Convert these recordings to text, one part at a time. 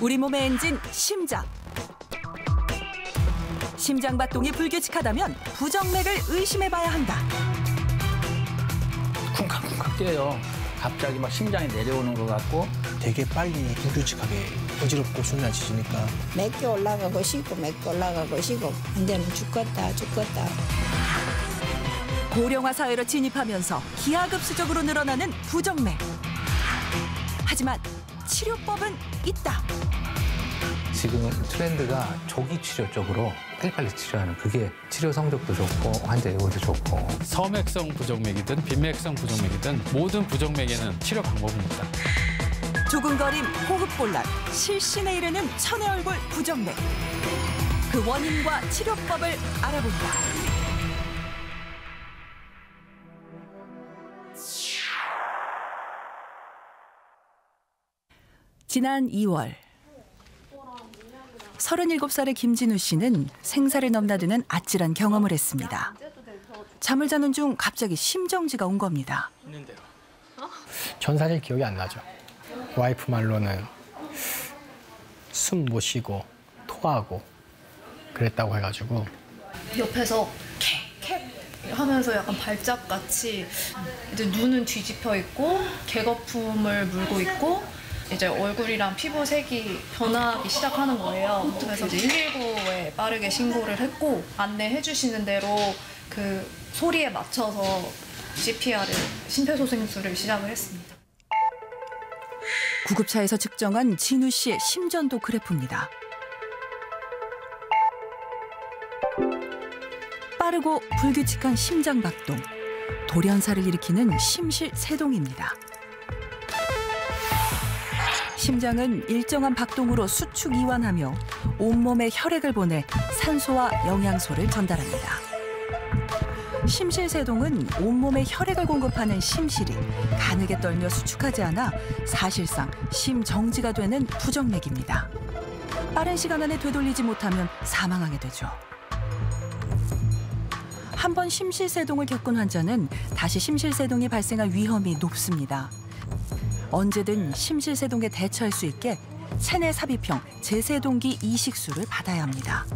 우리 몸의 엔진 심장. 심장 박동이 불규칙하다면 부정맥을 의심해봐야 한다. 쿵쾅쿵쾅 뛰어요. 갑자기 막 심장이 내려오는 것 같고 되게 빨리 불규칙하게 어지럽고 숨이 지치니까 몇 개 올라가고 쉬고 몇 개 올라가고 쉬고 이제는 죽겠다. 고령화 사회로 진입하면서 기하급수적으로 늘어나는 부정맥. 하지만 치료법은 있다. 지금 트렌드가 조기 치료 쪽으로 빨리빨리 치료하는 그게 치료 성적도 좋고 환자 예후도 좋고. 섬액성 부정맥이든 빈맥성 부정맥이든 모든 부정맥에는 치료 방법이 있다. 두근거림, 호흡곤란, 실신에 이르는 천의 얼굴 부정맥. 그 원인과 치료법을 알아본다. 지난 2월 37살의 김진우 씨는 생사를 넘나드는 아찔한 경험을 했습니다. 잠을 자는 중 갑자기 심정지가 온 겁니다. 전 사실 기억이 안 나죠. 와이프 말로는 숨 못 쉬고 토하고 그랬다고 해가지고 옆에서 캣캣 하면서 약간 발작같이 이제 눈은 뒤집혀 있고 개거품을 물고 있고 이제 얼굴이랑 피부 색이 변하기 시작하는 거예요. 그래서 이제 119에 빠르게 신고를 했고 안내해 주시는 대로 그 소리에 맞춰서 CPR을 심폐소생술을 시작을 했습니다. 구급차에서 측정한 진우 씨의 심전도 그래프입니다. 빠르고 불규칙한 심장 박동, 돌연사를 일으키는 심실세동입니다. 심장은 일정한 박동으로 수축 이완하며 온몸에 혈액을 보내 산소와 영양소를 전달합니다. 심실세동은 온몸에 혈액을 공급하는 심실이 가늘게 떨며 수축하지 않아 사실상 심정지가 되는 부정맥입니다. 빠른 시간 안에 되돌리지 못하면 사망하게 되죠. 한 번 심실세동을 겪은 환자는 다시 심실세동이 발생할 위험이 높습니다. 언제든 심실세동에 대처할 수 있게 체내 삽입형 제세동기 이식술을 받아야 합니다.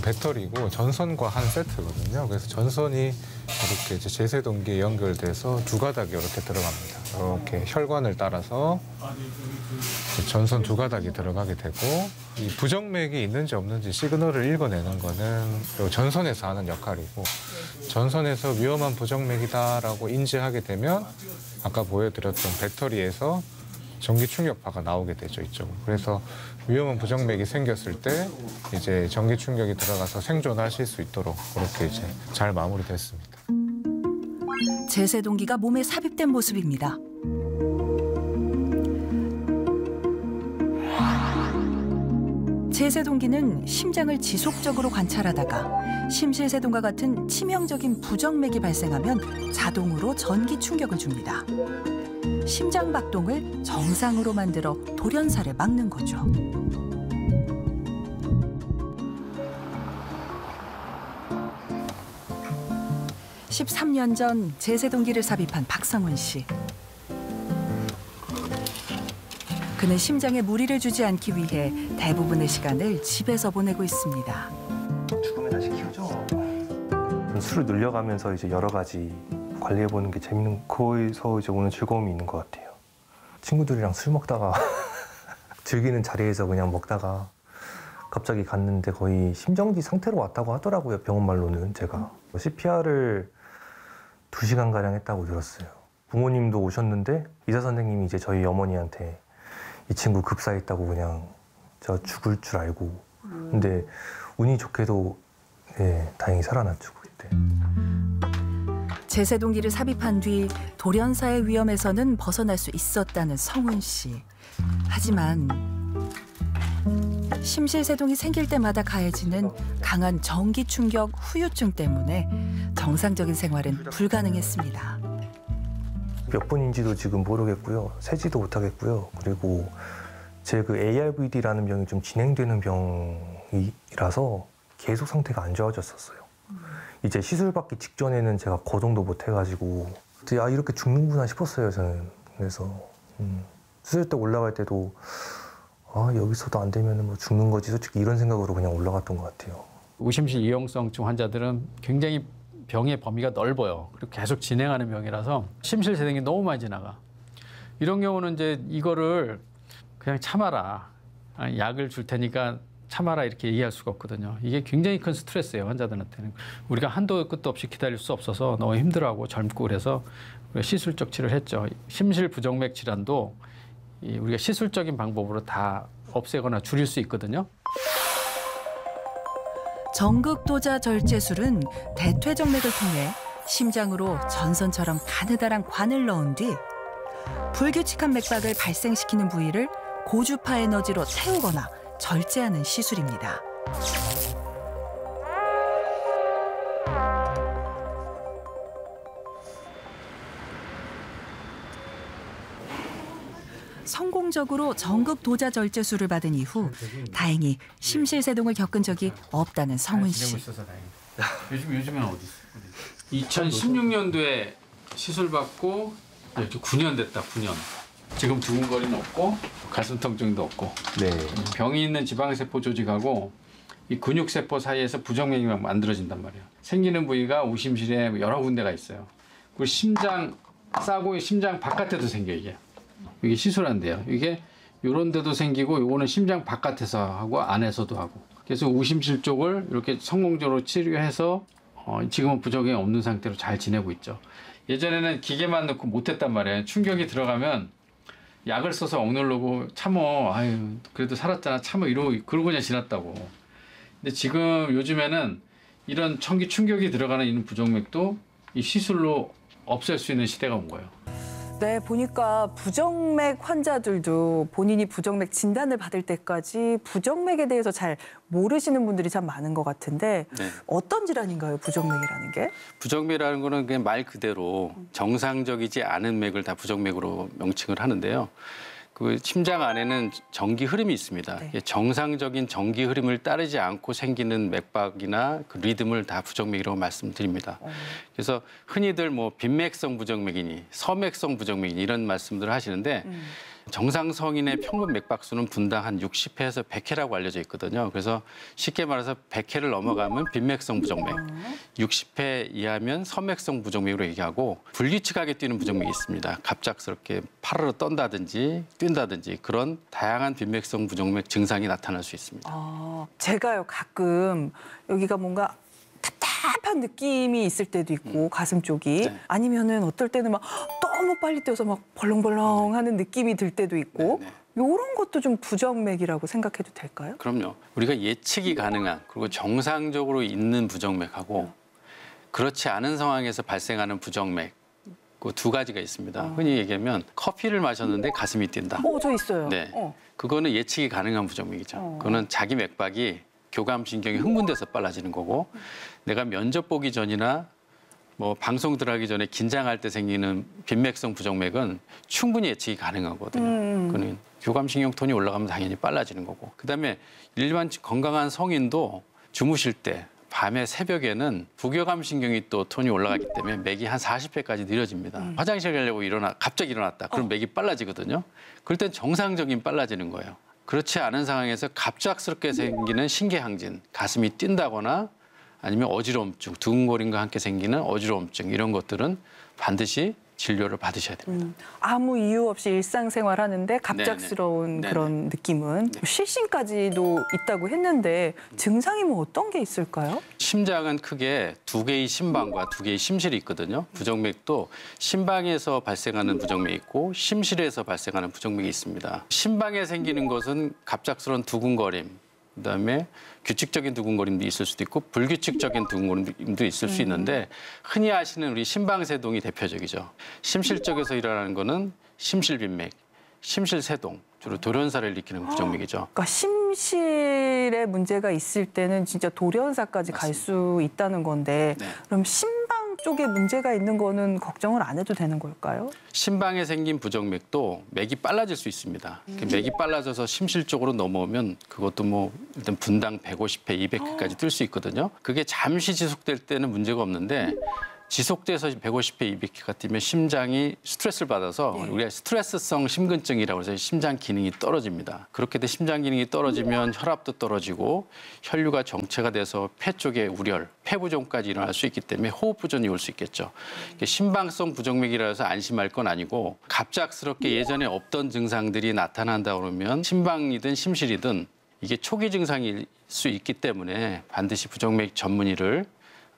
배터리고 전선과 한 세트거든요. 그래서 전선이 이렇게 이제 제세동기에 연결돼서 두 가닥이 이렇게 들어갑니다. 이렇게 혈관을 따라서 전선 두 가닥이 들어가게 되고 이 부정맥이 있는지 없는지 시그널을 읽어내는 거는 전선에서 하는 역할이고 전선에서 위험한 부정맥이다라고 인지하게 되면 아까 보여드렸던 배터리에서 전기 충격파가 나오게 되죠, 이쪽으로. 그래서 위험한 부정맥이 생겼을 때 이제 전기 충격이 들어가서 생존하실 수 있도록 그렇게 이제 잘 마무리됐습니다. 제세동기가 몸에 삽입된 모습입니다. 제세동기는 심장을 지속적으로 관찰하다가 심실세동과 같은 치명적인 부정맥이 발생하면 자동으로 전기 충격을 줍니다. 심장 박동을 정상으로 만들어 돌연사를 막는 거죠. (13년) 전 제세동기를 삽입한 박성훈 씨. 그는 심장에 무리를 주지 않기 위해 대부분의 시간을 집에서 보내고 있습니다. 죽으면 다시 키우죠. 술을 늘려가면서 이제 여러 가지 관리해보는 게 재밌는 거에서 이제 오는 즐거움이 있는 것 같아요. 친구들이랑 술 먹다가 즐기는 자리에서 그냥 먹다가 갑자기 갔는데 거의 심정지 상태로 왔다고 하더라고요. 병원 말로는 제가. CPR을 2시간가량 했다고 들었어요. 부모님도 오셨는데 의사 선생님이 이제 저희 어머니한테 이 친구 급사했다고 그냥 저 죽을 줄 알고 근데 운이 좋게도 다행히 살아났죠 그때. 제세동기를 삽입한 뒤 돌연사의 위험에서는 벗어날 수 있었다는 성훈 씨. 하지만 심실세동이 생길 때마다 가해지는 강한 전기 충격 후유증 때문에 정상적인 생활은 불가능했습니다. 몇 번인지도 지금 모르겠고요. 세지도 못하겠고요. 그리고 제 그 ARVD라는 병이 좀 진행되는 병이라서 계속 상태가 안 좋아졌었어요. 이제 시술 받기 직전에는 제가 거동도 못 해가지고 이렇게 죽는구나 싶었어요, 저는. 그래서 수술대 올라갈 때도 여기서도 안 되면 뭐 죽는 거지. 솔직히 이런 생각으로 그냥 올라갔던 것 같아요. 우심실 이용성증 환자들은 굉장히 병의 범위가 넓어요. 그리고 계속 진행하는 병이라서 심실세동이 너무 많이 지나가. 이런 경우는 이제 이거를 그냥 참아라. 약을 줄 테니까 참아라 이렇게 얘기할 수가 없거든요. 이게 굉장히 큰 스트레스예요, 환자들한테는. 우리가 한도 끝도 없이 기다릴 수 없어서 너무 힘들어하고 젊고 그래서 우리가 시술적 치료를 했죠. 심실부정맥 질환도 우리가 시술적인 방법으로 다 없애거나 줄일 수 있거든요. 정극도자 절제술은 대퇴정맥을 통해 심장으로 전선처럼 가느다란 관을 넣은 뒤 불규칙한 맥박을 발생시키는 부위를 고주파 에너지로 태우거나 절제하는 시술입니다. 성공적으로 정극도자 절제술을 받은 이후 다행히 심실세동을 겪은 적이 없다는 성훈 씨. 요즘에는 어디 있어? 2016년도에 시술 받고 이렇게 9년 됐다. 9년. 지금 두근거리는 없고 가슴 통증도 없고. 네. 병이 있는 지방세포 조직하고 이 근육세포 사이에서 부정맥이 만들어진단 말이에요. 생기는 부위가 우심실에 여러 군데가 있어요. 그리고 심장 싸고 심장 바깥에도 생겨 이게. 이게 시술한대요. 이게 이런 데도 생기고 요거는 심장 바깥에서 하고 안에서도 하고. 그래서 우심실 쪽을 이렇게 성공적으로 치료해서 지금은 부정맥이 없는 상태로 잘 지내고 있죠. 예전에는 기계만 넣고 못했단 말이에요. 충격이 들어가면 약을 써서 억누르고 참어. 아유 그래도 살았잖아. 참어 그러고 그냥 지났다고. 근데 지금 요즘에는 이런 청기 충격이 들어가는 이런 부정맥도 이 시술로 없앨 수 있는 시대가 온 거예요. 네, 보니까 부정맥 환자들도 본인이 부정맥 진단을 받을 때까지 부정맥에 대해서 잘 모르시는 분들이 참 많은 것 같은데 네. 어떤 질환인가요, 부정맥이라는 게? 부정맥이라는 거는 그냥 말 그대로 정상적이지 않은 맥을 다 부정맥으로 명칭을 하는데요. 그 심장 안에는 전기 흐름이 있습니다. 네. 정상적인 전기 흐름을 따르지 않고 생기는 맥박이나 그 리듬을 다 부정맥이라고 말씀드립니다. 그래서 흔히들 뭐 빈맥성 부정맥이니 서맥성 부정맥이니 이런 말씀들을 하시는데 정상 성인의 평균 맥박수는 분당 한 60회에서 100회라고 알려져 있거든요. 그래서 쉽게 말해서 100회를 넘어가면 빈맥성 부정맥, 60회 이하면 서맥성 부정맥으로 얘기하고 불규칙하게 뛰는 부정맥이 있습니다. 갑작스럽게 파르르 떤다든지 뛴다든지 그런 다양한 빈맥성 부정맥 증상이 나타날 수 있습니다. 제가요 가끔 여기가 뭔가 답답한 느낌이 있을 때도 있고 가슴 쪽이 네. 아니면은 어떨 때는 막 너무 빨리 뛰어서 막 벌렁벌렁하는 느낌이 들 때도 있고 이런 것도 좀 부정맥이라고 생각해도 될까요? 그럼요. 우리가 예측이 가능한 그리고 정상적으로 있는 부정맥하고 그렇지 않은 상황에서 발생하는 부정맥 그 두 가지가 있습니다. 흔히 얘기하면 커피를 마셨는데 가슴이 뛴다. 저 있어요. 네, 그거는 예측이 가능한 부정맥이죠. 그거는 자기 맥박이 교감신경이 흥분돼서 빨라지는 거고 내가 면접 보기 전이나 뭐 방송 들어가기 전에 긴장할 때 생기는 빈맥성 부정맥은 충분히 예측이 가능하거든요. 그거는 교감신경 톤이 올라가면 당연히 빨라지는 거고 그다음에 일반 건강한 성인도 주무실 때 밤에 새벽에는 부교감신경이 또 톤이 올라가기 때문에 맥이 한 40회까지 느려집니다. 화장실 가려고 갑자기 일어났다. 그럼 맥이 빨라지거든요. 그럴 땐 정상적인 빨라지는 거예요. 그렇지 않은 상황에서 갑작스럽게 생기는 심계항진, 가슴이 뛴다거나 아니면 어지러움증, 두근거림과 함께 생기는 어지러움증 이런 것들은 반드시 진료를 받으셔야 됩니다. 아무 이유 없이 일상생활 하는데 갑작스러운 네네. 그런 느낌은 실신까지도 있다고 했는데 증상이 뭐 어떤 게 있을까요? 심장은 크게 두 개의 심방과 두 개의 심실이 있거든요. 부정맥도 심방에서 발생하는 부정맥이 있고 심실에서 발생하는 부정맥이 있습니다. 심방에 생기는 것은 갑작스러운 두근거림, 그다음에 규칙적인 두근거림도 있을 수도 있고 불규칙적인 두근거림도 있을 수 있는데 흔히 아시는 우리 심방세동이 대표적이죠. 심실 쪽에서 일어나는 거는 심실빈맥, 심실세동, 주로 돌연사를 일으키는 부정맥이죠. 그러니까 심실에 문제가 있을 때는 진짜 돌연사까지 갈 수 있다는 건데 그럼 심방 쪽에 문제가 있는 거는 걱정을 안 해도 되는 걸까요? 심방에 생긴 부정맥도 맥이 빨라질 수 있습니다. 맥이 빨라져서 심실 쪽으로 넘어오면 그것도 뭐 일단 분당 150회, 200회까지 뛸 수 있거든요. 그게 잠시 지속될 때는 문제가 없는데 지속돼서 150회, 200회가 뛰면 심장이 스트레스를 받아서 우리가 스트레스성 심근증이라고 해서 심장 기능이 떨어집니다. 그렇게 돼 심장 기능이 떨어지면 혈압도 떨어지고 혈류가 정체가 돼서 폐 쪽에 우열, 폐부종까지 일어날 수 있기 때문에 호흡부전이 올 수 있겠죠. 심방성 부정맥이라 해서 안심할 건 아니고 갑작스럽게 예전에 없던 증상들이 나타난다 그러면 심방이든 심실이든 이게 초기 증상일 수 있기 때문에 반드시 부정맥 전문의를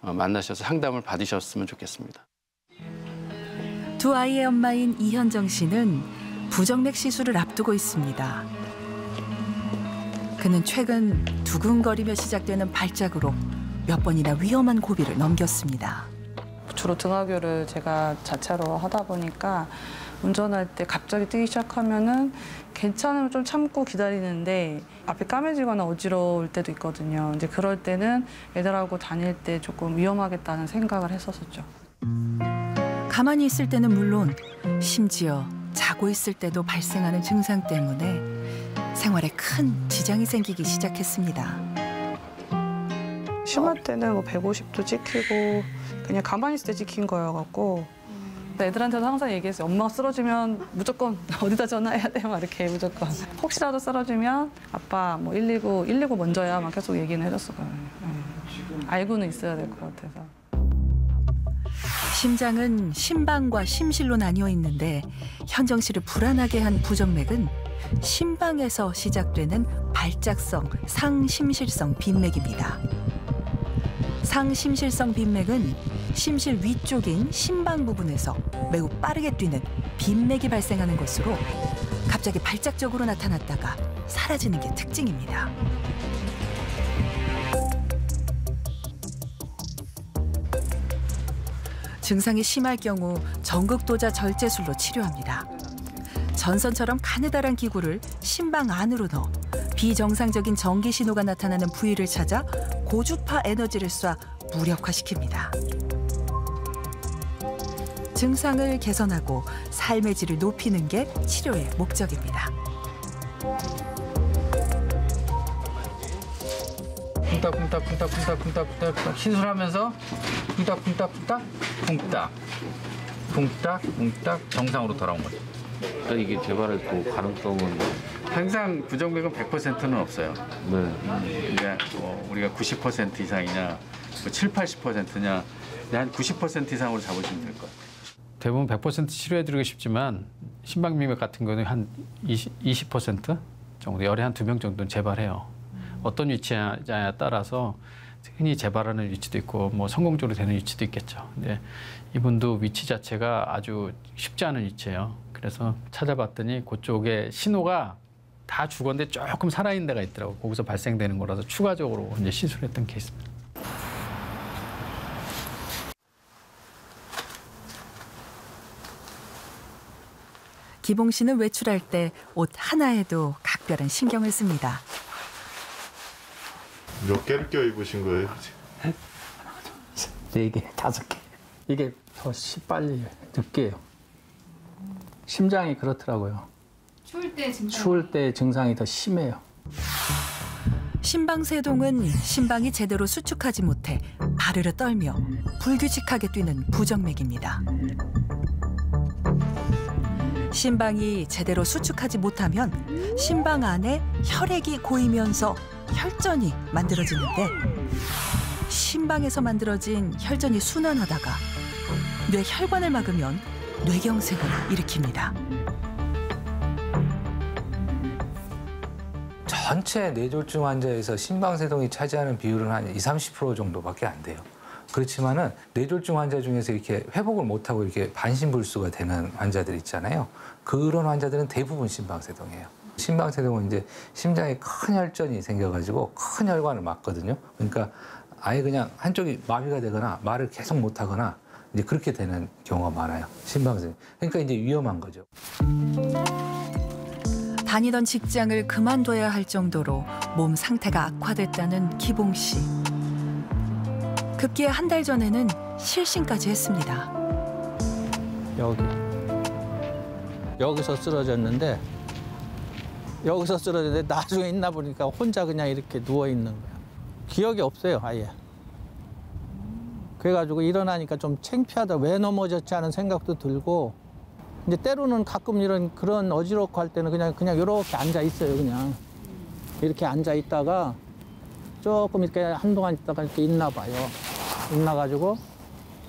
만나셔서 상담을 받으셨으면 좋겠습니다. 두 아이의 엄마인 이현정 씨는 부정맥 시술을 앞두고 있습니다. 그는 최근 두근거리며 시작되는 발작으로 몇 번이나 위험한 고비를 넘겼습니다. 주로 등하교를 제가 자차로 하다 보니까 운전할 때 갑자기 뛰기 시작하면은 괜찮으면 좀 참고 기다리는데 앞이 까매지거나 어지러울 때도 있거든요. 이제 그럴 때는 애들하고 다닐 때 조금 위험하겠다는 생각을 했었었죠. 가만히 있을 때는 물론 심지어 자고 있을 때도 발생하는 증상 때문에 생활에 큰 지장이 생기기 시작했습니다. 심할 때는 뭐 150도 찍히고 그냥 가만히 있을 때 찍힌 거여갖고 애들한테도 항상 얘기했어요. 엄마가 쓰러지면 무조건 어디다 전화해야 돼? 막 이렇게 무조건. 혹시라도 쓰러지면 아빠 뭐 119 먼저야 막 계속 얘기는 해줬어요. 알고는 있어야 될 것 같아서. 심장은 심방과 심실로 나뉘어 있는데 현정 씨를 불안하게 한 부정맥은 심방에서 시작되는 발작성 상심실성 빈맥입니다. 상심실성 빈맥은 심실 위쪽인 심방 부분에서 매우 빠르게 뛰는 빈맥이 발생하는 것으로 갑자기 발작적으로 나타났다가 사라지는 게 특징입니다. 증상이 심할 경우 전극도자 절제술로 치료합니다. 전선처럼 가느다란 기구를 심방 안으로 넣어 비정상적인 전기 신호가 나타나는 부위를 찾아 고주파 에너지를 쏴 무력화시킵니다. 증상을 개선하고 삶의 질을 높이는 게 치료의 목적입니다. 쿵딱쿵딱쿵딱쿵딱쿵딱쿵딱 시술하면서 쿵딱쿵딱쿵딱 쿵딱 정상으로 돌아온 거죠. 이게 재발할 그 가능성은 항상 부정맥은 100%는 없어요. 네. 그러니까 우리가 90% 이상이냐, 7, 80%냐, 한 90% 이상으로 잡으시면 될 것 같아요. 대부분 100% 치료해드리고 싶지만 심방비맥 같은 경우는 한 20% 정도, 열에 한 2명 정도는 재발해요. 어떤 위치냐에 따라서 흔히 재발하는 위치도 있고 뭐 성공적으로 되는 위치도 있겠죠. 근데 이분도 위치 자체가 아주 쉽지 않은 위치예요. 그래서 찾아봤더니 그쪽에 신호가 다 죽었는데 조금 살아있는 데가 있더라고요. 거기서 발생되는 거라서 추가적으로 이제 시술했던 케이스입니다. 기봉 씨는 외출할 때 옷 하나에도 각별한 신경을 씁니다. 몇 개를 껴입으신 거예요? 4개, 5개. 이게 더 빨리 늦게요. 심장이 그렇더라고요. 추울 때 증상이 더 심해요. 심방세동은 심방이 제대로 수축하지 못해 바르르 떨며 불규칙하게 뛰는 부정맥입니다. 심방이 제대로 수축하지 못하면 심방 안에 혈액이 고이면서 혈전이 만들어지는데 심방에서 만들어진 혈전이 순환하다가 뇌 혈관을 막으면 뇌경색을 일으킵니다. 전체 뇌졸중 환자에서 심방세동이 차지하는 비율은 한 20-30% 정도밖에 안 돼요. 그렇지만은 뇌졸중 환자 중에서 이렇게 회복을 못하고 이렇게 반신불수가 되는 환자들 있잖아요. 그런 환자들은 대부분 심방세동이에요. 심방세동은 이제 심장에 큰 혈전이 생겨가지고 큰 혈관을 막거든요. 그러니까 아예 그냥 한쪽이 마비가 되거나 말을 계속 못하거나 이제 그렇게 되는 경우가 많아요. 심방세동. 그러니까 이제 위험한 거죠. 다니던 직장을 그만둬야 할 정도로 몸 상태가 악화됐다는 기봉 씨. 급기야 한 달 전에는 실신까지 했습니다. 여기서 쓰러졌는데 나중에 있나 보니까 혼자 그냥 이렇게 누워 있는 거야. 기억이 없어요, 아예. 그래가지고 일어나니까 좀 창피하다. 왜 넘어졌지 하는 생각도 들고. 이제 때로는 가끔 이런 그런 어지럽고 할 때는 그냥 이렇게 앉아 있어요. 그냥 이렇게 앉아 있다가 조금 이렇게 한동안 있다가 이렇게 있나 봐요. 있나가지고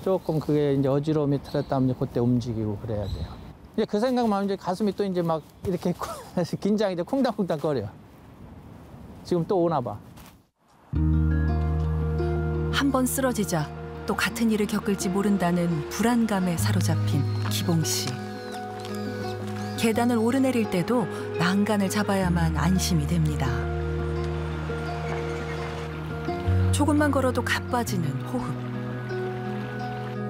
조금 그게 이제 어지러움이 들었다면 이제 그때 움직이고 그래야 돼요. 이제 그 생각만 하면 이제 가슴이 또 이제 막 이렇게 긴장이 이제 쿵당쿵당 거려. 지금 또 오나 봐. 한 번 쓰러지자 또 같은 일을 겪을지 모른다는 불안감에 사로잡힌 기봉 씨. 계단을 오르내릴 때도 난간을 잡아야만 안심이 됩니다. 조금만 걸어도 가빠지는 호흡.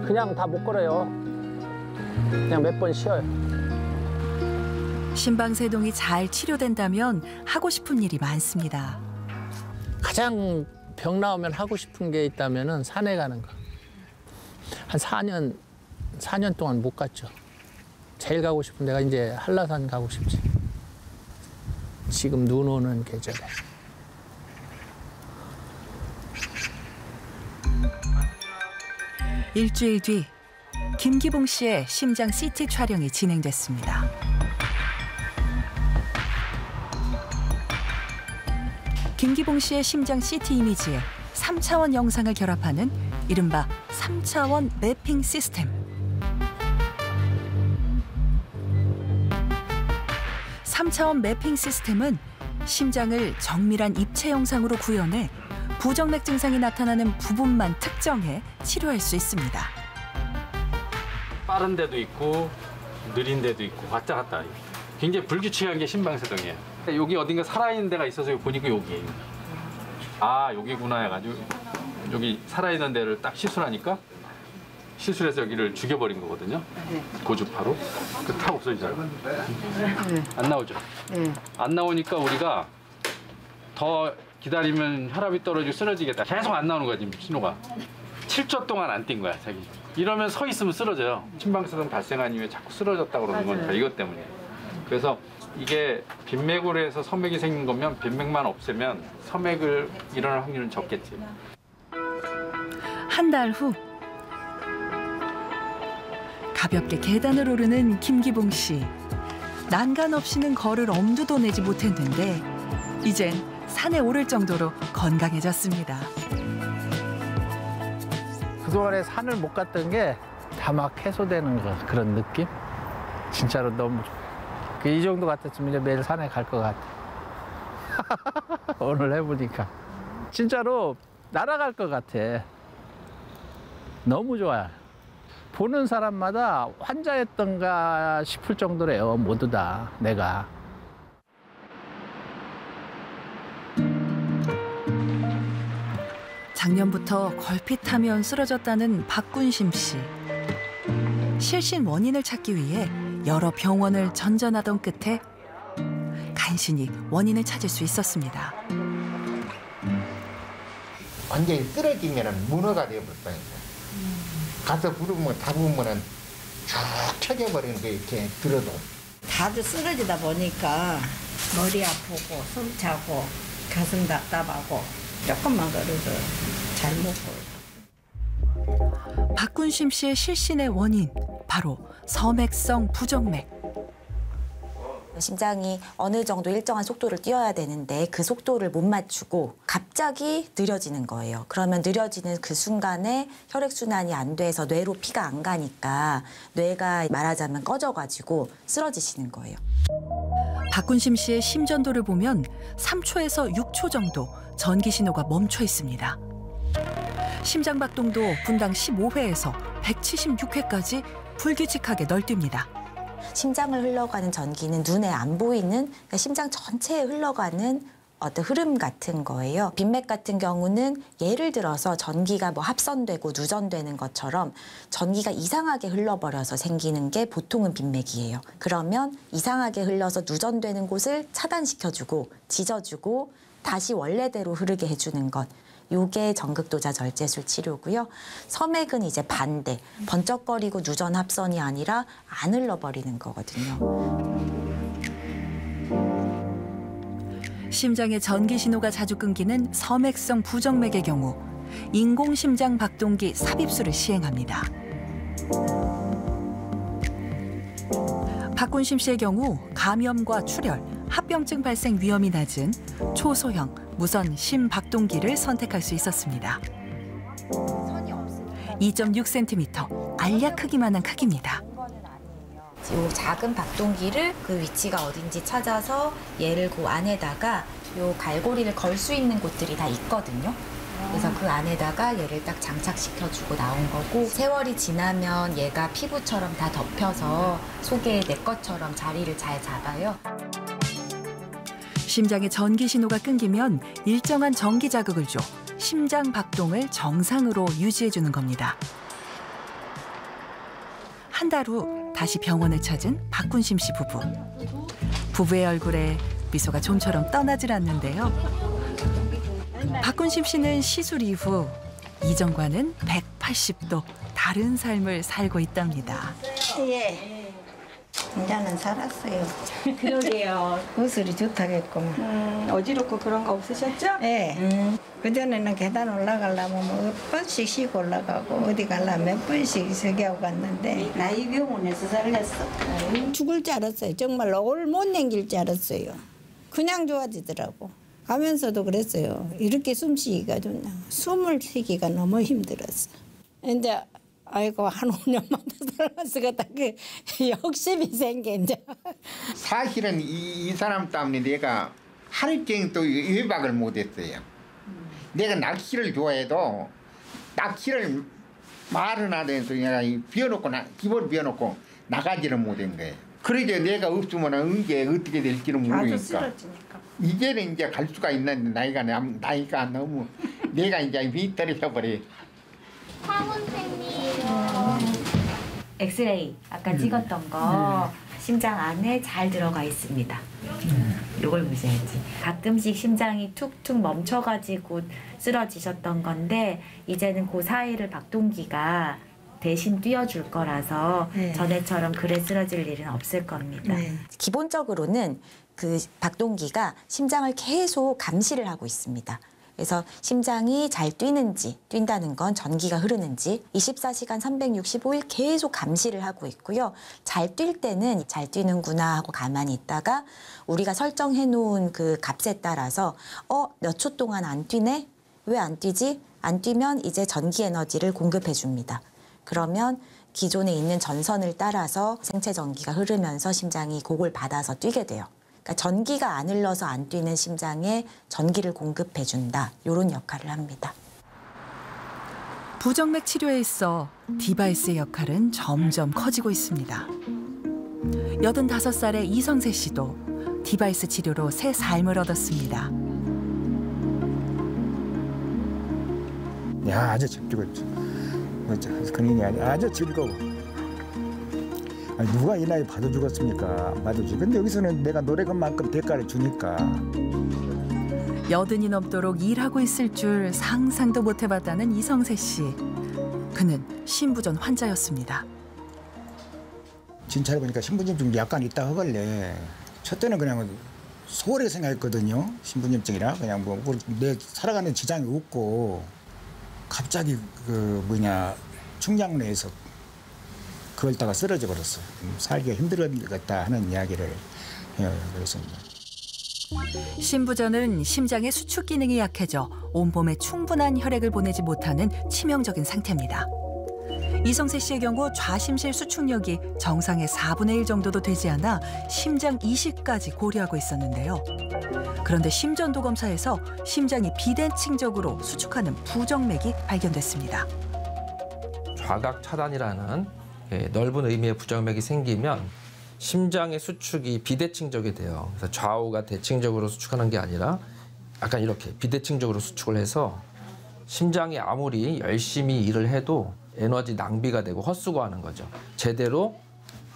그냥 다 못 걸어요. 그냥 몇 번 쉬어요. 심방세동이 잘 치료된다면 하고 싶은 일이 많습니다. 가장 병 나오면 하고 싶은 게 있다면은 산에 가는 거. 한 4년 동안 못 갔죠. 제일 가고 싶은 데가 이제 한라산 가고 싶지. 지금 눈 오는 계절에. 일주일 뒤 김기봉 씨의 심장 CT 촬영이 진행됐습니다. 김기봉 씨의 심장 CT 이미지에 3차원 영상을 결합하는 이른바 3차원 매핑 시스템. 3차원 매핑 시스템은 심장을 정밀한 입체 영상으로 구현해 부정맥 증상이 나타나는 부분만 특정해 치료할 수 있습니다. 빠른 데도 있고 느린 데도 있고 왔다 갔다. 굉장히 불규칙한 게 심방세동이에요. 여기 어딘가 살아있는 데가 있어서 보니까 여기예요. 아, 여기구나 해가지고 여기 살아있는 데를 딱 시술하니까 시술해서 여기를 죽여버린 거거든요. 네. 고주파로. 그 탁 없어지잖아요. 네. 안 나오죠? 네. 안 나오니까 우리가 더 기다리면 혈압이 떨어지고 쓰러지겠다. 계속 안 나오는 거야, 지금 신호가. 7초 동안 안 뛴 거야, 자기. 이러면 서 있으면 쓰러져요. 심방세동 발생한 이후에 자꾸 쓰러졌다고 그러는 건 다 이것 때문에. 그래서 이게 빈맥으로 해서 섬맥이 생긴 거면 빈맥만 없애면 섬맥을 일어날 확률은 적겠지. 한 달 후 가볍게 계단을 오르는 김기봉 씨. 난간 없이는 걸을 엄두도 내지 못했는데 이젠 산에 오를 정도로 건강해졌습니다. 그동안에 산을 못 갔던 게 다 막 해소되는 거 그런 느낌? 진짜로 너무 이 정도 같았으면 이제 매일 산에 갈 것 같아. 오늘 해보니까 진짜로 날아갈 것 같아. 너무 좋아요. 보는 사람마다 환자였던가 싶을 정도래요. 모두 다 내가. 작년부터 걸핏하면 쓰러졌다는 박군심 씨. 실신 원인을 찾기 위해 여러 병원을 전전하던 끝에 간신히 원인을 찾을 수 있었습니다. 완전히 쓰러지면 문어가 되어버렸다니까. 가서 부르면 다 부으면 쭉 쳐져버리는 거 이렇게 들어도. 다들 쓰러지다 보니까 머리 아프고 숨 차고 가슴 답답하고 조금만 걸어도 잘 못 보여요. 박군심 씨의 실신의 원인 바로 섬액성 부정맥. 심장이 어느 정도 일정한 속도를 뛰어야 되는데 그 속도를 못 맞추고 갑자기 느려지는 거예요. 그러면 느려지는 그 순간에 혈액순환이 안 돼서 뇌로 피가 안 가니까 뇌가 말하자면 꺼져가지고 쓰러지시는 거예요. 박군심 씨의 심전도를 보면 3초에서 6초 정도 전기 신호가 멈춰 있습니다. 심장 박동도 분당 15회에서 176회까지 불규칙하게 널뛰입니다. 심장을 흘러가는 전기는 눈에 안 보이는 그러니까 심장 전체에 흘러가는 어떤 흐름 같은 거예요. 빈맥 같은 경우는 예를 들어서 전기가 뭐 합선되고 누전되는 것처럼 전기가 이상하게 흘러버려서 생기는 게 보통은 빈맥이에요. 그러면 이상하게 흘러서 누전되는 곳을 차단시켜주고 짖어주고 다시 원래대로 흐르게 해주는 것. 요게 전극도자 절제술 치료고요. 섬액은 이제 반대, 번쩍거리고 누전 합선이 아니라 안 흘러버리는 거거든요. 심장의 전기 신호가 자주 끊기는 섬액성 부정맥의 경우 인공심장 박동기 삽입술을 시행합니다. 박군심 씨의 경우 감염과 출혈, 합병증 발생 위험이 낮은 초소형 무선 심박동기를 선택할 수 있었습니다. 2.6cm, 알약 크기만한 크기입니다. 이 작은 박동기를 그 위치가 어딘지 찾아서 얘를 그 안에다가 요 갈고리를 걸 수 있는 곳들이 다 있거든요. 그래서 그 안에다가 얘를 딱 장착시켜주고 나온 거고, 세월이 지나면 얘가 피부처럼 다 덮여서 속에 내 것처럼 자리를 잘 잡아요. 심장의 전기 신호가 끊기면 일정한 전기 자극을 줘 심장 박동을 정상으로 유지해주는 겁니다. 한 달 후 다시 병원을 찾은 박군심 씨 부부. 부부의 얼굴에 미소가 좀처럼 떠나질 않는데요. 박군심 씨는 시술 이후 이전과는 180도 다른 삶을 살고 있답니다. 예. 이제는 살았어요. 그러게요. 구슬이 좋다겠구만. 어지럽고 그런 거 없으셨죠? 예. 그전에는 계단 올라가려면 뭐 몇 번씩 쉬고 올라가고 어디 가려면 몇 번씩 저기 하고 갔는데 나이 병원에서 살렸어. 죽을 줄 알았어요. 정말 얼 못 남길 줄 알았어요. 그냥 좋아지더라고. 가면서도 그랬어요. 이렇게 숨쉬기가 좋나. 숨을 쉬기가 너무 힘들었어. 이제 아이고 한 5년만 더 살았으니까 그 욕심이 생겨 이제. 사실은 이 사람 때문에 내가 하루 종일 또 외박을 못했어요. 내가 낚시를 좋아해도 낚시를 말은 하면서 그냥 비워놓고 집을 비워놓고 나가지를 못한 거예요. 그러게 내가 없으면 언제 어떻게 될지는 모르니까. 이제는 이제 갈 수가 있는데 나이가 너무 내가 이제 밑떨어져 버려. 엑스레이 아까 찍었던 거 심장 안에 잘 들어가 있습니다. 이걸 보셔야지. 가끔씩 심장이 툭툭 멈춰가지고 쓰러지셨던 건데 이제는 그 사이를 박동기가 대신 띄워줄 거라서 전에처럼 그래 쓰러질 일은 없을 겁니다. 기본적으로는 그 박동기가 심장을 계속 감시를 하고 있습니다. 그래서 심장이 잘 뛰는지, 뛴다는 건 전기가 흐르는지 24시간 365일 계속 감시를 하고 있고요. 잘 뛸 때는 잘 뛰는구나 하고 가만히 있다가 우리가 설정해 놓은 그 값에 따라서 몇 초 동안 안 뛰네? 왜 안 뛰지? 안 뛰면 이제 전기 에너지를 공급해 줍니다. 그러면 기존에 있는 전선을 따라서 생체 전기가 흐르면서 심장이 그걸 받아서 뛰게 돼요. 그러니까 전기가 안 흘러서 안 뛰는 심장에 전기를 공급해준다. 이런 역할을 합니다. 부정맥 치료에 있어 디바이스의 역할은 점점 커지고 있습니다. 85살의 이성세 씨도 디바이스 치료로 새 삶을 얻었습니다. 야, 아주 즐겁죠. 그러니 아주 즐거워. 아니, 누가 이 나이 받아주겠습니까? 받아주지. 근데 여기서는 내가 노력한만큼 대가를 주니까. 80이 넘도록 일하고 있을 줄 상상도 못 해봤다는 이성세 씨. 그는 신부전 환자였습니다. 진찰해 보니까 신부전증 약간 있다 하길래 첫 때는 그냥 소홀히 생각했거든요. 신부전증이라 그냥 뭐 내 살아가는 지장이 없고 갑자기 충장로에서 그걸다가 쓰러져 버렸어요. 살기가 힘들었다 하는 이야기를 해요. 그래서 신부전은 심장의 수축 기능이 약해져 온몸에 충분한 혈액을 보내지 못하는 치명적인 상태입니다. 이성세 씨의 경우 좌심실 수축력이 정상의 4분의 1 정도도 되지 않아 심장 이식까지 고려하고 있었는데요. 그런데 심전도 검사에서 심장이 비대칭적으로 수축하는 부정맥이 발견됐습니다. 좌각 차단이라는 넓은 의미의 부정맥이 생기면 심장의 수축이 비대칭적이 돼요. 그래서 좌우가 대칭적으로 수축하는 게 아니라 약간 이렇게 비대칭적으로 수축을 해서 심장이 아무리 열심히 일을 해도 에너지 낭비가 되고 헛수고하는 거죠. 제대로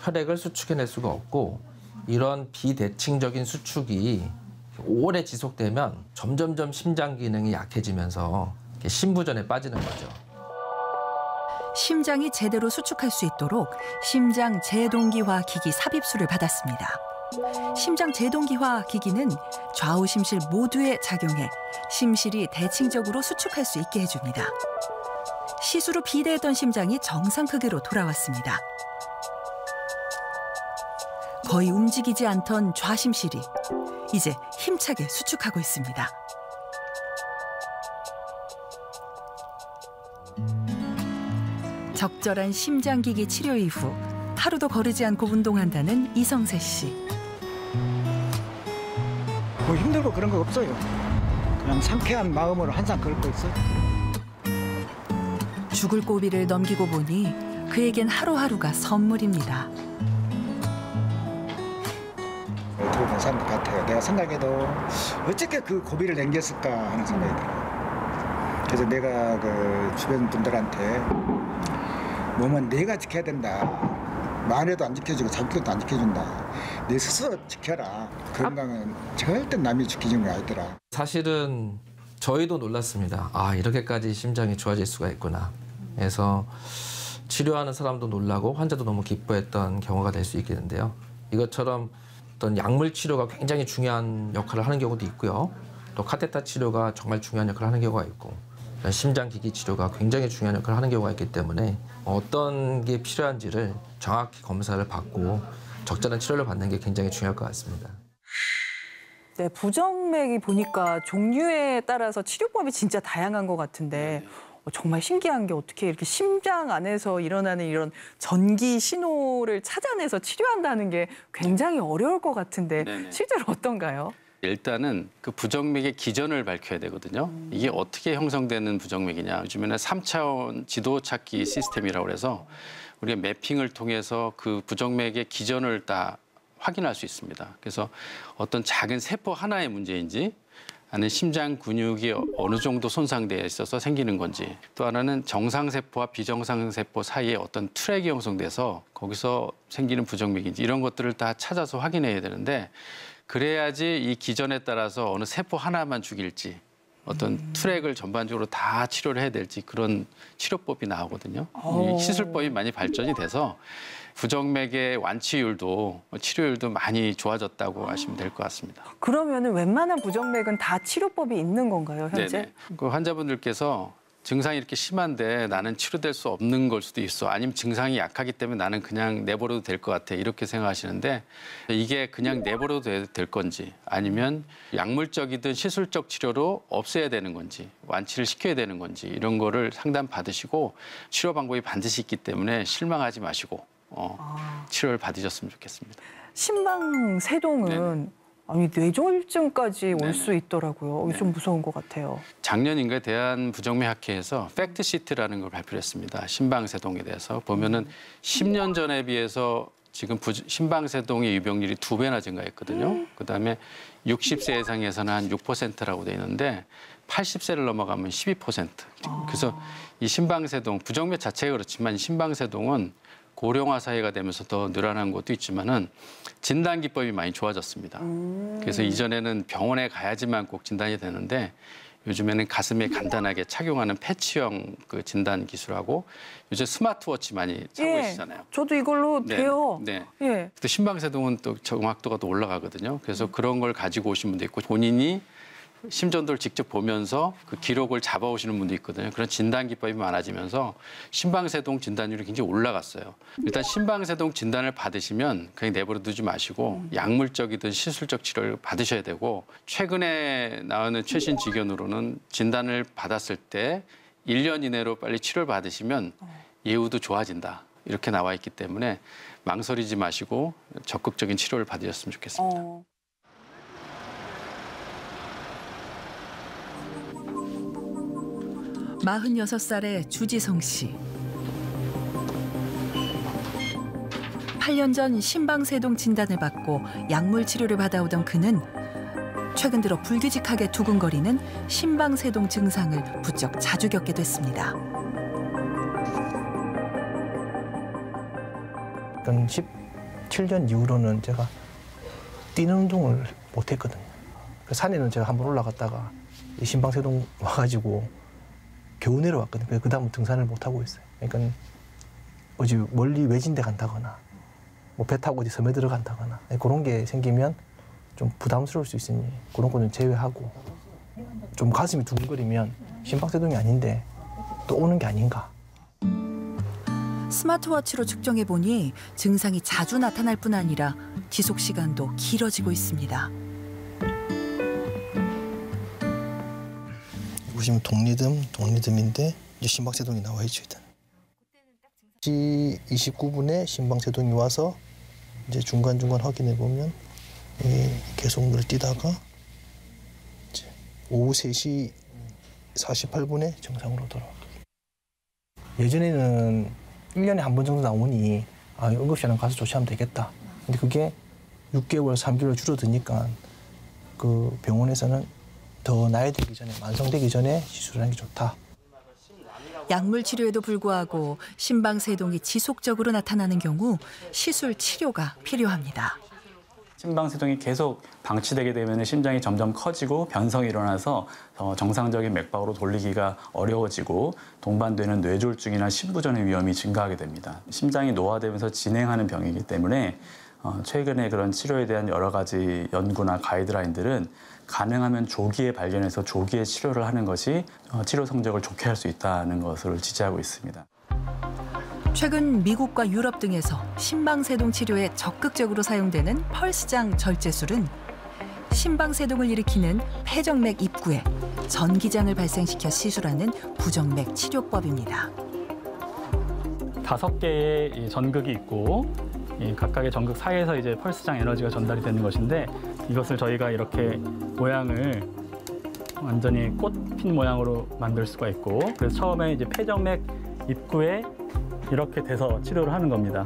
혈액을 수축해낼 수가 없고 이런 비대칭적인 수축이 오래 지속되면 점점점 심장 기능이 약해지면서 심부전에 빠지는 거죠. 심장이 제대로 수축할 수 있도록 심장 제동기화 기기 삽입술을 받았습니다. 심장 제동기화 기기는 좌우 심실 모두에 작용해 심실이 대칭적으로 수축할 수 있게 해줍니다. 시술 후 비대했던 심장이 정상 크기로 돌아왔습니다. 거의 움직이지 않던 좌심실이 이제 힘차게 수축하고 있습니다. 적절한 심장기기 치료 이후 하루도 거르지 않고 운동한다는 이성세 씨. 뭐 힘들고 그런 거 없어요. 그냥 상쾌한 마음으로 항상 걷고 있어요. 죽을 고비를 넘기고 보니 그에겐 하루하루가 선물입니다. 어떻게 보면 사람 같아요. 내가 생각해도 어떻게 그 고비를 넘겼을까 하는 생각이 들어요. 그래서 내가 그 주변 분들한테 몸은 내가 지켜야 된다. 말에도 안 지켜주고 자기도 안 지켜준다. 내 스스로 지켜라. 건강은 절대 남이 지켜주는 거 아니더라. 사실은 저희도 놀랐습니다. 아, 이렇게까지 심장이 좋아질 수가 있구나. 그래서 치료하는 사람도 놀라고 환자도 너무 기뻐했던 경우가 될 수 있겠는데요. 이것처럼 어떤 약물 치료가 굉장히 중요한 역할을 하는 경우도 있고요. 또 카테터 치료가 정말 중요한 역할을 하는 경우가 있고 심장기기 치료가 굉장히 중요한 역할을 하는 경우가 있기 때문에 어떤 게 필요한지를 정확히 검사를 받고 적절한 치료를 받는 게 굉장히 중요할 것 같습니다. 네, 부정맥이 보니까 종류에 따라서 치료법이 진짜 다양한 것 같은데 정말 신기한 게 어떻게 이렇게 심장 안에서 일어나는 이런 전기 신호를 찾아내서 치료한다는 게 굉장히 어려울 것 같은데 실제로 어떤가요? 일단은 그 부정맥의 기전을 밝혀야 되거든요. 이게 어떻게 형성되는 부정맥이냐. 요즘에는 3차원 지도 찾기 시스템이라고 해서 우리가 매핑을 통해서 그 부정맥의 기전을 다 확인할 수 있습니다. 그래서 어떤 작은 세포 하나의 문제인지 아니면 심장 근육이 어느 정도 손상되어 있어서 생기는 건지 또 하나는 정상세포와 비정상세포 사이에 어떤 트랙이 형성돼서 거기서 생기는 부정맥인지 이런 것들을 다 찾아서 확인해야 되는데 그래야지 이 기전에 따라서 어느 세포 하나만 죽일지 어떤 트랙을 전반적으로 다 치료를 해야 될지 그런 치료법이 나오거든요. 이 시술법이 많이 발전이 돼서 부정맥의 완치율도 치료율도 많이 좋아졌다고 하시면 될 것 같습니다. 그러면은 웬만한 부정맥은 다 치료법이 있는 건가요, 현재? 네네. 그 환자분들께서 증상이 이렇게 심한데 나는 치료될 수 없는 걸 수도 있어. 아니면 증상이 약하기 때문에 나는 그냥 내버려도 될 것 같아. 이렇게 생각하시는데 이게 그냥 내버려도 될 건지 아니면 약물적이든 시술적 치료로 없애야 되는 건지 완치를 시켜야 되는 건지 이런 거를 상담 받으시고 치료 방법이 반드시 있기 때문에 실망하지 마시고 치료를 받으셨으면 좋겠습니다. 심방세동은 아니 뇌졸중까지 올 수 있더라고요. 이게 좀 무서운 것 같아요. 작년인가 대한부정맥학회에서 팩트시트라는 걸 발표했습니다. 심방세동에 대해서 보면은 10년 전에 비해서 지금 심방세동의 유병률이 2배나 증가했거든요. 그다음에 60세 이상에서는 한 6%라고 돼 있는데 80세를 넘어가면 12%. 그래서 이 심방세동 부정맥 자체가 그렇지만 심방세동은 고령화 사회가 되면서 더 늘어난 것도 있지만은 진단 기법이 많이 좋아졌습니다. 그래서 이전에는 병원에 가야지만 꼭 진단이 되는데 요즘에는 가슴에 간단하게 착용하는 패치형 그 진단 기술하고 요즘 스마트워치 많이 차고 계시잖아요. 저도 이걸로 돼요. 네. 예. 또 심방세동은 또 정확도가 또 올라가거든요. 그래서 그런 걸 가지고 오신 분도 있고 본인이 심전도를 직접 보면서 그 기록을 잡아오시는 분도 있거든요. 그런 진단 기법이 많아지면서 심방세동 진단율이 굉장히 올라갔어요. 일단 심방세동 진단을 받으시면 그냥 내버려 두지 마시고 약물적이든 시술적 치료를 받으셔야 되고 최근에 나오는 최신 지견으로는 진단을 받았을 때 1년 이내로 빨리 치료를 받으시면 예후도 좋아진다. 이렇게 나와 있기 때문에 망설이지 마시고 적극적인 치료를 받으셨으면 좋겠습니다. 46살의 주지성 씨. 8년 전 심방세동 진단을 받고 약물 치료를 받아오던 그는 최근 들어 불규칙하게 두근거리는 심방세동 증상을 부쩍 자주 겪게 됐습니다. 한 17년 이후로는 제가 뛰는 운동을 못했거든요. 산에는 제가 한번 올라갔다가 이 심방세동 와가지고 겨우 내려왔거든요. 그 다음은 등산을 못 하고 있어요. 그러니까 어디 멀리 외진 데 간다거나 뭐 배 타고 어디 섬에 들어간다거나 그런 게 생기면 좀 부담스러울 수 있으니 그런 거는 제외하고 좀 가슴이 두근거리면 심박세동이 아닌데 또 오는 게 아닌가. 스마트워치로 측정해보니 증상이 자주 나타날 뿐 아니라 지속 시간도 길어지고 있습니다. 보시면 동리듬인데 이제 심박세동이 나와 있죠. 일단 29분에 심박세동이 와서 이제 중간중간 확인해 보면 계속 늘 뛰다가 이제 오후 3시 48분에 정상으로 돌아옵니다. 예전에는 1년에 한 번 정도 나오니 응급실에 가서 조치하면 되겠다. 근데 그게 6개월, 3개월 줄어드니까 그 병원에서는 더 나이 되기 전에, 만성되기 전에 시술하는 게 좋다. 약물 치료에도 불구하고 심방세동이 지속적으로 나타나는 경우 시술 치료가 필요합니다. 심방세동이 계속 방치되게 되면 심장이 점점 커지고 변성이 일어나서 정상적인 맥박으로 돌리기가 어려워지고 동반되는 뇌졸중이나 심부전의 위험이 증가하게 됩니다. 심장이 노화되면서 진행하는 병이기 때문에 최근에 그런 치료에 대한 여러 가지 연구나 가이드라인들은 가능하면 조기에 발견해서 조기에 치료를 하는 것이 치료 성적을 좋게 할 수 있다는 것을 지지하고 있습니다. 최근 미국과 유럽 등에서 심방세동 치료에 적극적으로 사용되는 펄스장 절제술은 심방세동을 일으키는 폐정맥 입구에 전기장을 발생시켜 시술하는 부정맥 치료법입니다. 5개의 전극이 있고 각각의 전극 사이에서 이제 펄스장 에너지가 전달이 되는 것인데 이것을 저희가 이렇게 모양을 완전히 꽃핀 모양으로 만들 수가 있고 그래서 처음에 이제 폐정맥 입구에 이렇게 돼서 치료를 하는 겁니다.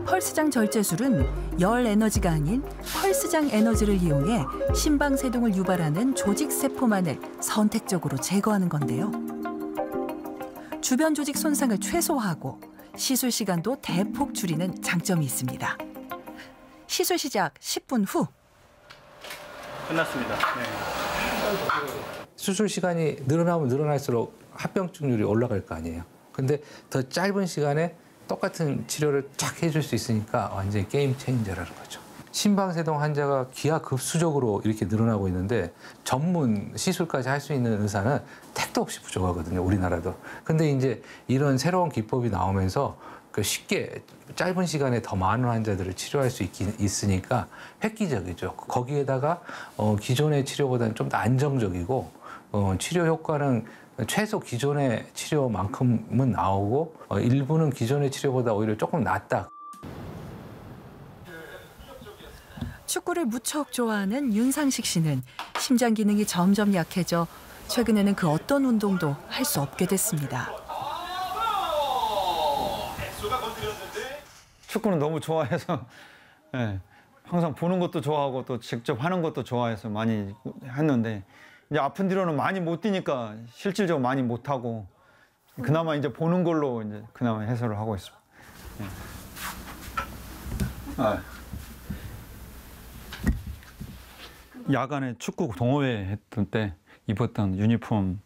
펄스장 절제술은 열 에너지가 아닌 펄스장 에너지를 이용해 심방세동을 유발하는 조직세포만을 선택적으로 제거하는 건데요. 주변 조직 손상을 최소화하고 시술 시간도 대폭 줄이는 장점이 있습니다. 시술 시작 10분 후. 끝났습니다. 네. 수술 시간이 늘어나면 늘어날수록 합병증률이 올라갈 거 아니에요. 근데 더 짧은 시간에 똑같은 치료를 쫙 해줄 수 있으니까 완전히 게임 체인저라는 거죠. 심방세동 환자가 기하급수적으로 이렇게 늘어나고 있는데 전문 시술까지 할 수 있는 의사는 택도 없이 부족하거든요, 우리나라도. 근데 이제 이런 새로운 기법이 나오면서 쉽게 짧은 시간에 더 많은 환자들을 치료할 수 있으니까 획기적이죠. 거기에다가 기존의 치료보다는 좀 더 안정적이고 치료 효과는 최소 기존의 치료만큼은 나오고 일부는 기존의 치료보다 오히려 조금 낫다. 축구를 무척 좋아하는 윤상식 씨는 심장 기능이 점점 약해져 최근에는 그 어떤 운동도 할 수 없게 됐습니다. 축구는 너무 좋아해서 네, 항상 보는 것도 좋아하고 또 직접 하는 것도 좋아해서 많이 했는데 이제 아픈 뒤로는 많이 못 뛰니까 실질적으로 많이 못 하고 그나마 이제 보는 걸로 이제 그나마 해소를 하고 있습니다. 네. 야간에 축구 동호회 했던 때 입었던 유니폼입니다.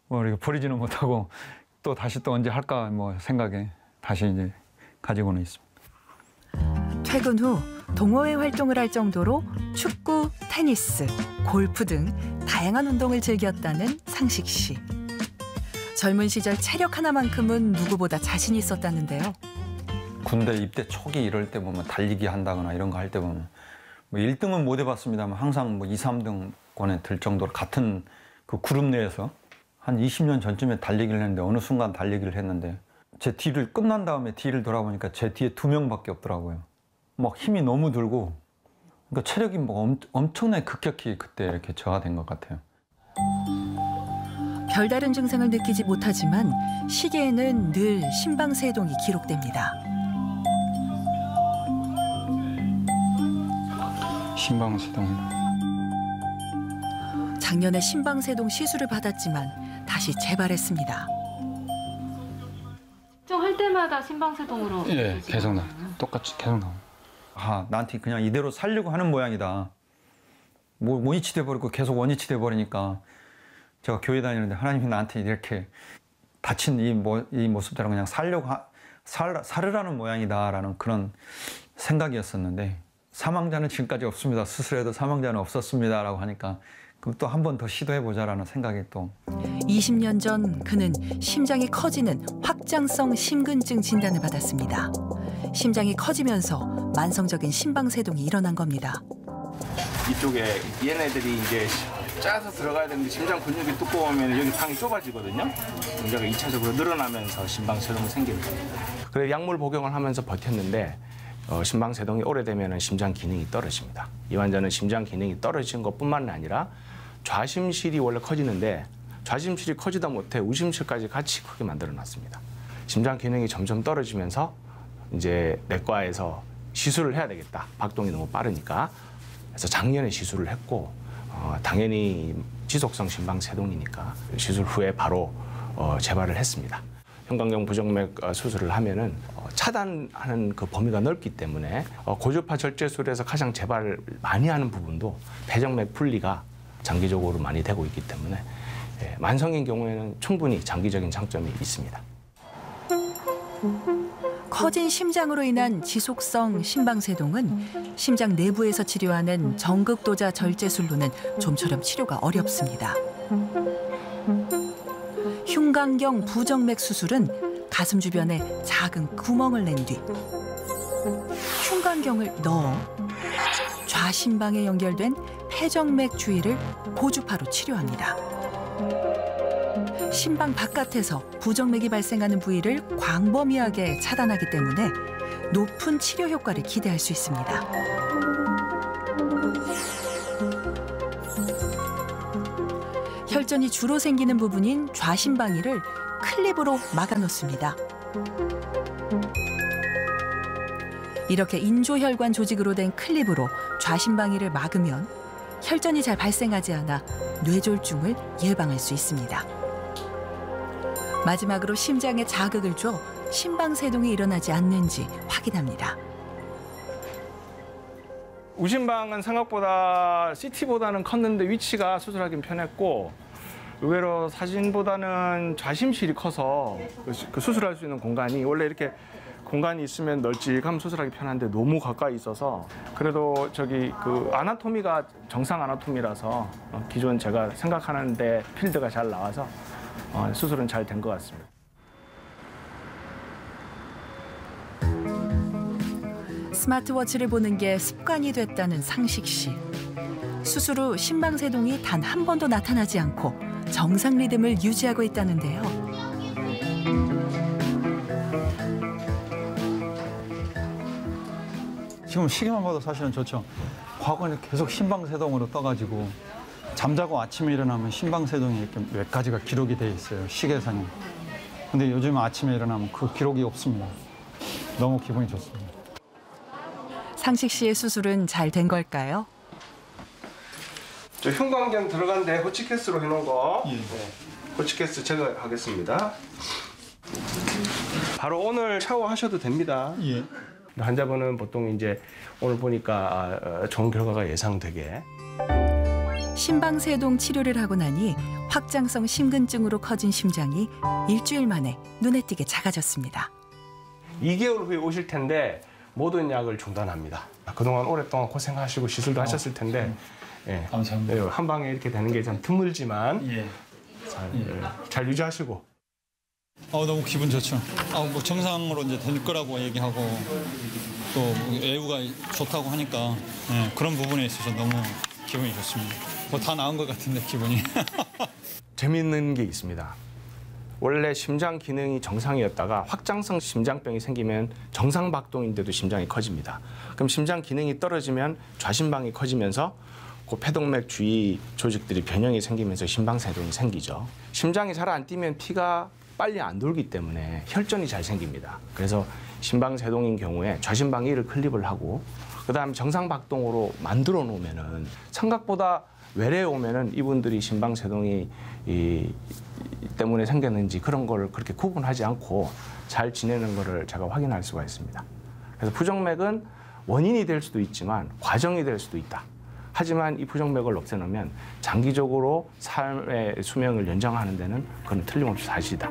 뭐 우리가 버리지는 못하고 또 다시 또 언제 할까 뭐 생각에 다시 이제 가지고는 있습니다. 퇴근 후 동호회 활동을 할 정도로 축구, 테니스, 골프 등 다양한 운동을 즐겼다는 상식 씨. 젊은 시절 체력 하나만큼은 누구보다 자신 있었다는데요. 군대 입대 초기 이럴 때 보면 달리기 한다거나 이런 거 할 때 보면 뭐 1등은 못 해봤습니다만 항상 뭐 2, 3등권에 들 정도로 같은 그 그룹 내에서 한 20년 전쯤에 달리기를 했는데 어느 순간 달리기를 했는데 제 뒤를 끝난 다음에 뒤를 돌아보니까 제 뒤에 2명밖에 없더라고요. 막 힘이 너무 들고 그러니까 체력이 뭐 엄청나게 급격히 그때 이렇게 저하된 것 같아요. 별다른 증상을 느끼지 못하지만 시계에는 늘 심방세동이 기록됩니다. 심방세동이다. 작년에 심방세동 시술을 받았지만 다시 재발했습니다. 할 때마다 심방세동으로? 예, 계속 나. 똑같이 계속 나와. 아, 나한테 그냥 이대로 살려고 하는 모양이다. 뭐 원위치 돼버리고 계속 원위치 돼버리니까 제가 교회 다니는데 하나님이 나한테 이렇게 다친 이 모습대로 그냥 살으라는 모양이다라는 그런 생각이었었는데 사망자는 지금까지 없습니다. 수술해도 사망자는 없었습니다라고 하니까 그럼 또 한 번 더 시도해보자라는 생각이 또. 20년 전 그는 심장이 커지는 확장성 심근증 진단을 받았습니다. 심장이 커지면서 만성적인 심방세동이 일어난 겁니다. 이쪽에 얘네들이 이제 짜서 들어가야 되는데 심장 근육이 두꺼우면 여기 방이 좁아지거든요. 문제가 2차적으로 늘어나면서 심방세동이 생기는 겁니다. 그래서 약물 복용을 하면서 버텼는데 심방세동이 오래되면 심장 기능이 떨어집니다. 이 환자는 심장 기능이 떨어진 것뿐만 아니라 좌심실이 원래 커지는데 좌심실이 커지다 못해 우심실까지 같이 크게 만들어놨습니다. 심장 기능이 점점 떨어지면서 이제 내과에서 시술을 해야 되겠다. 박동이 너무 빠르니까. 그래서 작년에 시술을 했고 당연히 지속성 심방세동이니까 시술 후에 바로 재발을 했습니다. 형광경 부정맥 수술을 하면은 차단하는 그 범위가 넓기 때문에 고주파 절제술에서 가장 재발을 많이 하는 부분도 폐정맥 분리가 장기적으로 많이 되고 있기 때문에 만성인 경우에는 충분히 장기적인 장점이 있습니다. 커진 심장으로 인한 지속성 심방세동은 심장 내부에서 치료하는 전극도자 절제술로는 좀처럼 치료가 어렵습니다. 흉곽경 부정맥 수술은 가슴 주변에 작은 구멍을 낸 뒤 흉곽경을 넣어 좌심방에 연결된 폐정맥 주위를 보주파로 치료합니다. 심방 바깥에서 부정맥이 발생하는 부위를 광범위하게 차단하기 때문에 높은 치료 효과를 기대할 수 있습니다. 혈전이 주로 생기는 부분인 좌심방위를 클립으로 막아놓습니다. 이렇게 인조혈관 조직으로 된 클립으로 좌심방위를 막으면 혈전이 잘 발생하지 않아 뇌졸중을 예방할 수 있습니다. 마지막으로 심장에 자극을 줘 심방세동이 일어나지 않는지 확인합니다. 우심방은 생각보다 CT보다는 컸는데 위치가 수술하기는 편했고 의외로 사진보다는 좌심실이 커서 그 수술할 수 있는 공간이 원래 이렇게 공간이 있으면 널찍하면 수술하기 편한데 너무 가까이 있어서 그래도 저기 그 아나토미가 정상 아나토미라서 기존 제가 생각하는데 필드가 잘 나와서 수술은 잘 된 것 같습니다. 스마트워치를 보는 게 습관이 됐다는 상식 씨. 수술 후 심방세동이 단 한 번도 나타나지 않고 정상 리듬을 유지하고 있다는데요. 지금 시계만 봐도 사실은 좋죠. 과거에는 계속 심방세동으로 떠가지고 잠자고 아침에 일어나면 심방세동이 이렇게 몇 가지가 기록이 돼 있어요, 시계상에. 근데 요즘 아침에 일어나면 그 기록이 없습니다. 너무 기분이 좋습니다. 상식 씨의 수술은 잘 된 걸까요? 저 흉곽경 들어간데 호치케스로 해놓은 거. 네. 호치케스 제거하겠습니다. 바로 오늘 샤워하셔도 됩니다. 예. 환자분은 보통 이제 오늘 보니까 좋은 결과가 예상되게. 심방세동 치료를 하고 나니 확장성 심근증으로 커진 심장이 일주일 만에 눈에 띄게 작아졌습니다. 2개월 후에 오실 텐데 모든 약을 중단합니다. 그동안 오랫동안 고생하시고 시술도 하셨을 텐데 예. 감사합니다. 네, 한 방에 이렇게 되는 게 참 드물지만 예. 잘 유지하시고. 너무 기분 좋죠. 뭐 정상으로 이제 될 거라고 얘기하고 또 애우가 좋다고 하니까 그런 부분에 있어서 너무 기분이 좋습니다. 뭐 다 나은 것 같은데 기분이. 재미있는 게 있습니다. 원래 심장 기능이 정상이었다가 확장성 심장병이 생기면 정상 박동인데도 심장이 커집니다. 그럼 심장 기능이 떨어지면 좌심방이 커지면서 그 폐동맥 주위 조직들이 변형이 생기면서 심방세동이 생기죠. 심장이 잘 안 뛰면 피가 빨리 안 돌기 때문에 혈전이 잘 생깁니다. 그래서 심방세동인 경우에 좌심방위를 클립을 하고 그다음 정상 박동으로 만들어 놓으면은 생각보다 외래에 오면은 이분들이 심방세동이 때문에 생겼는지 그런 걸 그렇게 구분하지 않고 잘 지내는 거를 제가 확인할 수가 있습니다. 그래서 부정맥은 원인이 될 수도 있지만 과정이 될 수도 있다. 하지만 이 부정맥을 없애놓으면 장기적으로 삶의 수명을 연장하는 데는 그건 틀림없이 사실이다.